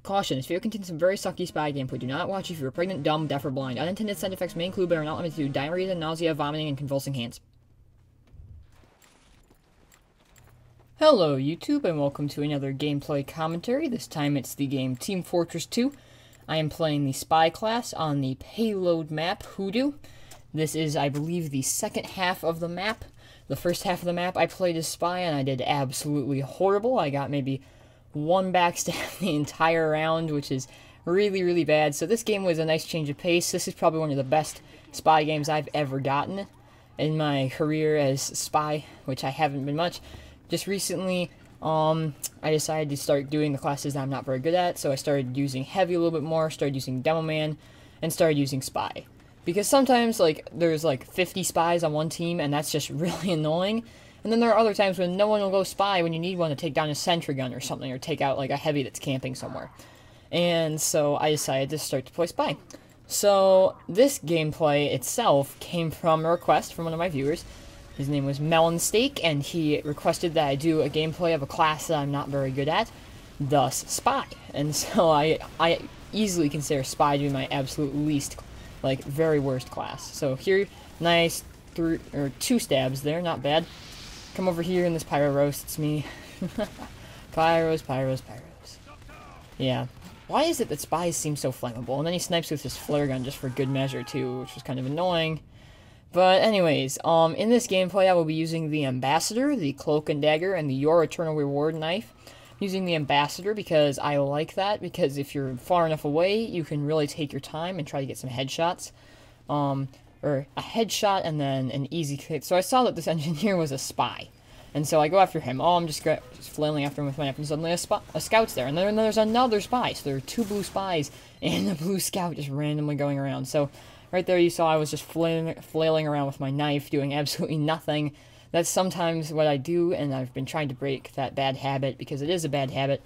Caution, this video contains some very sucky spy gameplay. Do not watch if you are pregnant, dumb, deaf, or blind. Unintended side effects may include, but are not limited to, diarrhea, nausea, vomiting, and convulsing hands. Hello YouTube, and welcome to another gameplay commentary. This time it's the game Team Fortress 2. I am playing the spy class on the payload map, Hoodoo. This is, I believe, the second half of the map. The first half of the map I played as spy, and I did absolutely horrible. I got maybe one backstab the entire round, which is really, really bad. So this game was a nice change of pace. This is probably one of the best spy games I've ever gotten in my career as spy, which I haven't been much. Just recently, I decided to start doing the classes that I'm not very good at, so I started using Heavy a little bit more, started using Demo Man, and started using Spy. Because sometimes, like, there's like 50 spies on one team, and that's just really annoying. And then there are other times when no one will go spy when you need one to take down a sentry gun or something, or take out like a heavy that's camping somewhere. And so I decided to start to play spy. So this gameplay itself came from a request from one of my viewers. His name was MelonSteak, and he requested that I do a gameplay of a class that I'm not very good at, thus spy. And so I easily consider spy to be my absolute least, like, very worst class. So here, nice, 2 stabs there, not bad. Come over here in this pyro roast, it's me. Pyros. Yeah. Why is it that spies seem so flammable? And then he snipes with his flare gun just for good measure too, which was kind of annoying. But anyways, in this gameplay I will be using the Ambassador, the Cloak and Dagger, and the Your Eternal Reward knife. I'm using the Ambassador because I like that, because if you're far enough away, you can really take your time and try to get some headshots. Or a headshot and then an easy hit. So I saw that this engineer was a spy. And so I go after him. Oh, I'm just flailing after him with my knife, and suddenly a scout's there. And then there's another spy. So there are 2 blue spies and a blue scout just randomly going around. So right there you saw I was just flailing around with my knife, doing absolutely nothing. That's sometimes what I do, and I've been trying to break that bad habit, because it is a bad habit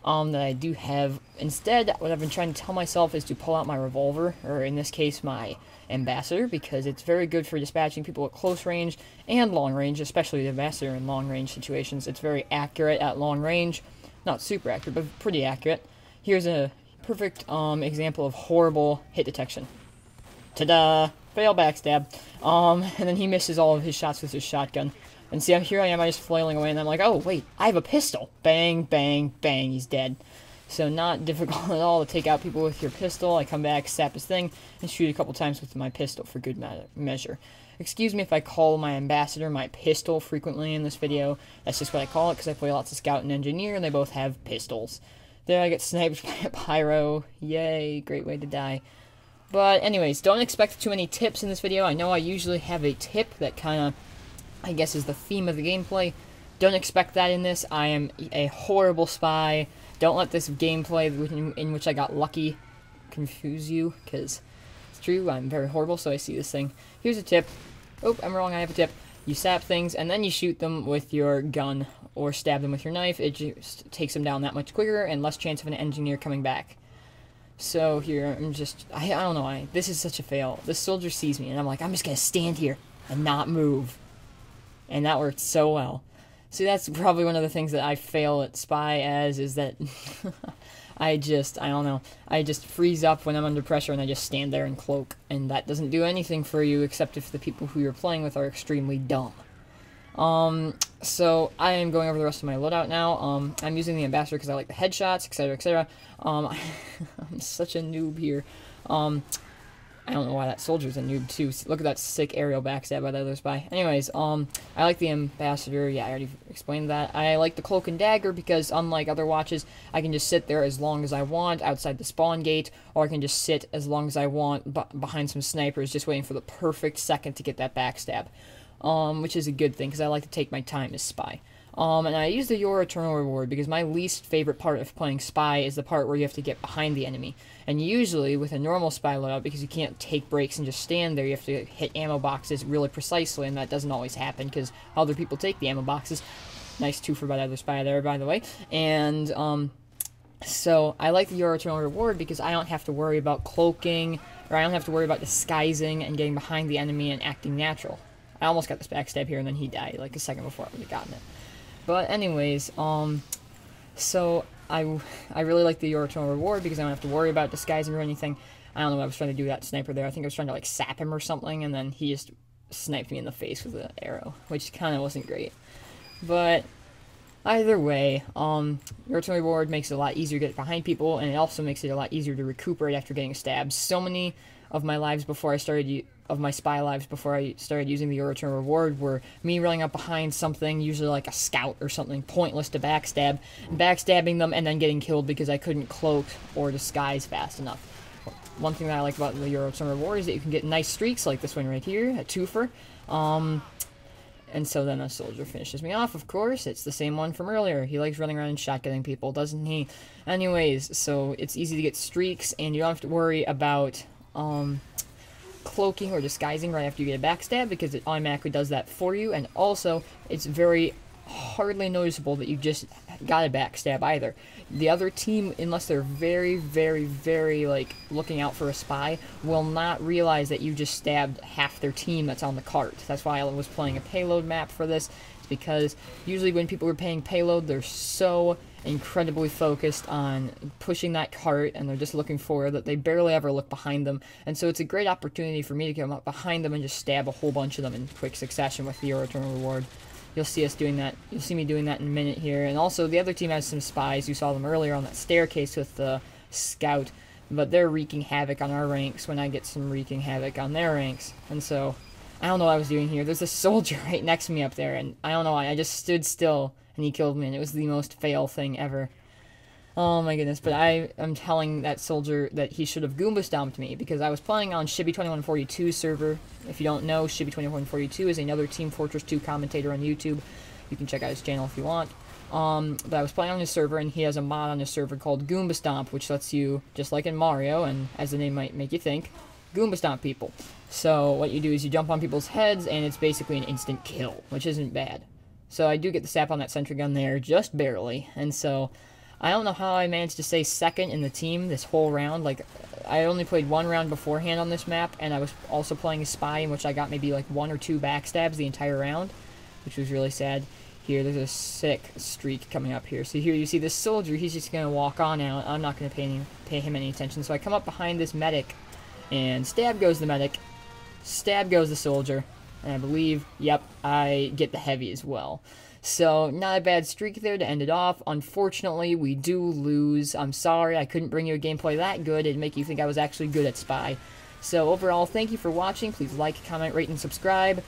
that I do have. Instead, what I've been trying to tell myself is to pull out my revolver, or in this case, my Ambassador, because it's very good for dispatching people at close range and long range, especially the Ambassador in long range situations. It's very accurate at long range. Not super accurate, but pretty accurate. Here's a perfect example of horrible hit detection. Ta-da! Fail backstab. And then he misses all of his shots with his shotgun. And see, here I am, I'm just flailing away, and I'm like, oh, wait, I have a pistol. Bang, bang, bang, he's dead. So not difficult at all to take out people with your pistol. I come back, sap his thing, and shoot a couple times with my pistol for good measure. Excuse me if I call my Ambassador my pistol frequently in this video. That's just what I call it, because I play lots of Scout and Engineer, and they both have pistols. There I get sniped by a pyro. Yay, great way to die. But anyways, don't expect too many tips in this video. I know I usually have a tip that kind of, I guess, is the theme of the gameplay. Don't expect that in this. I am a horrible spy. Don't let this gameplay in which I got lucky confuse you, because it's true, I'm very horrible, so I see this thing. Here's a tip. Oh, I'm wrong, I have a tip. You sap things, and then you shoot them with your gun, or stab them with your knife. It just takes them down that much quicker, and less chance of an engineer coming back. So here, I'm just, I don't know, this is such a fail. This soldier sees me, and I'm like, I'm just gonna stand here and not move. And that worked so well. See, that's probably one of the things that I fail at spy as, is that I don't know, I just freeze up when I'm under pressure, and I just stand there and cloak. And that doesn't do anything for you, except if the people who you're playing with are extremely dumb. So I am going over the rest of my loadout now. I'm using the Ambassador because I like the headshots, etc., etc. I'm such a noob here. I don't know why that soldier's a noob too. Look at that sick aerial backstab by the other spy. Anyways, I like the Ambassador. Yeah, I already explained that. I like the Cloak and Dagger because, unlike other watches, I can just sit there as long as I want outside the spawn gate, or I can just sit as long as I want behind some snipers, just waiting for the perfect second to get that backstab. Which is a good thing, because I like to take my time as spy. And I use the Your Eternal Reward because my least favorite part of playing spy is the part where you have to get behind the enemy. And usually, with a normal spy loadout, because you can't take breaks and just stand there, you have to hit ammo boxes really precisely, and that doesn't always happen, because other people take the ammo boxes. Nice twofer by the other spy there, by the way. And, so I like the Your Eternal Reward because I don't have to worry about cloaking, or I don't have to worry about disguising and getting behind the enemy and acting natural. I almost got this backstab here, and then he died, like a second before I would have gotten it. But anyways, so I really like the Yoritomo reward because I don't have to worry about disguising or anything. I don't know what I was trying to do with that sniper there. I think I was trying to like sap him or something, and then he just sniped me in the face with an arrow, which kind of wasn't great. But either way, Yoritomo reward makes it a lot easier to get behind people, and it also makes it a lot easier to recuperate after getting stabbed. So many of my lives before I started, of my spy lives before I started using the Yoritomo reward, were me running up behind something, usually like a scout or something pointless to backstab, backstabbing them, and then getting killed because I couldn't cloak or disguise fast enough. One thing that I like about the Yoritomo reward is that you can get nice streaks like this one right here, a twofer. And so then a soldier finishes me off, of course. It's the same one from earlier. He likes running around and shotgunning people, doesn't he? Anyways, so it's easy to get streaks, and you don't have to worry about cloaking or disguising right after you get a backstab, because it automatically does that for you. And also, it's very hardly noticeable that you just got a backstab either. The other team, unless they're very, very, very, like, looking out for a spy, will not realize that you just stabbed half their team that's on the cart. That's why I was playing a payload map for this. It's because usually when people are playing payload, they're so incredibly focused on pushing that cart, and they're just looking forward that they barely ever look behind them. And so it's a great opportunity for me to come up behind them and just stab a whole bunch of them in quick succession with the Yoritomo reward. You'll see us doing that. You'll see me doing that in a minute here. And also, the other team has some spies. You saw them earlier on that staircase with the scout. But they're wreaking havoc on our ranks when I get some wreaking havoc on their ranks. And so, I don't know what I was doing here. There's a soldier right next to me up there. And I don't know why. I just stood still and he killed me. And it was the most fail thing ever. Oh my goodness, but I am telling that soldier that he should have Goomba stomped me, because I was playing on Shibby2142 server. If you don't know, Shibby2142 is another Team Fortress 2 commentator on YouTube. You can check out his channel if you want. But I was playing on his server, and he has a mod on his server called Goomba Stomp, which lets you, just like in Mario, and as the name might make you think, Goomba Stomp people. So what you do is you jump on people's heads, and it's basically an instant kill, which isn't bad. So I do get the sap on that sentry gun there, just barely, and so I don't know how I managed to stay second in the team this whole round. Like, I only played one round beforehand on this map, and I was also playing a spy in which I got maybe like 1 or 2 backstabs the entire round, which was really sad. Here, there's a sick streak coming up here. So here you see this soldier, he's just going to walk on out. I'm not going to pay him any attention. So I come up behind this medic, and stab goes the medic, stab goes the soldier, and I believe, yep, I get the heavy as well. So, not a bad streak there to end it off. Unfortunately, we do lose. I'm sorry, I couldn't bring you a gameplay that good. It'd make you think I was actually good at Spy. So, overall, thank you for watching. Please like, comment, rate, and subscribe.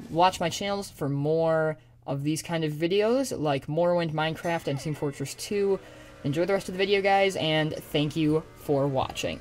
Watch my channels for more of these kind of videos, like Morrowind, Minecraft, and Team Fortress 2. Enjoy the rest of the video, guys, and thank you for watching.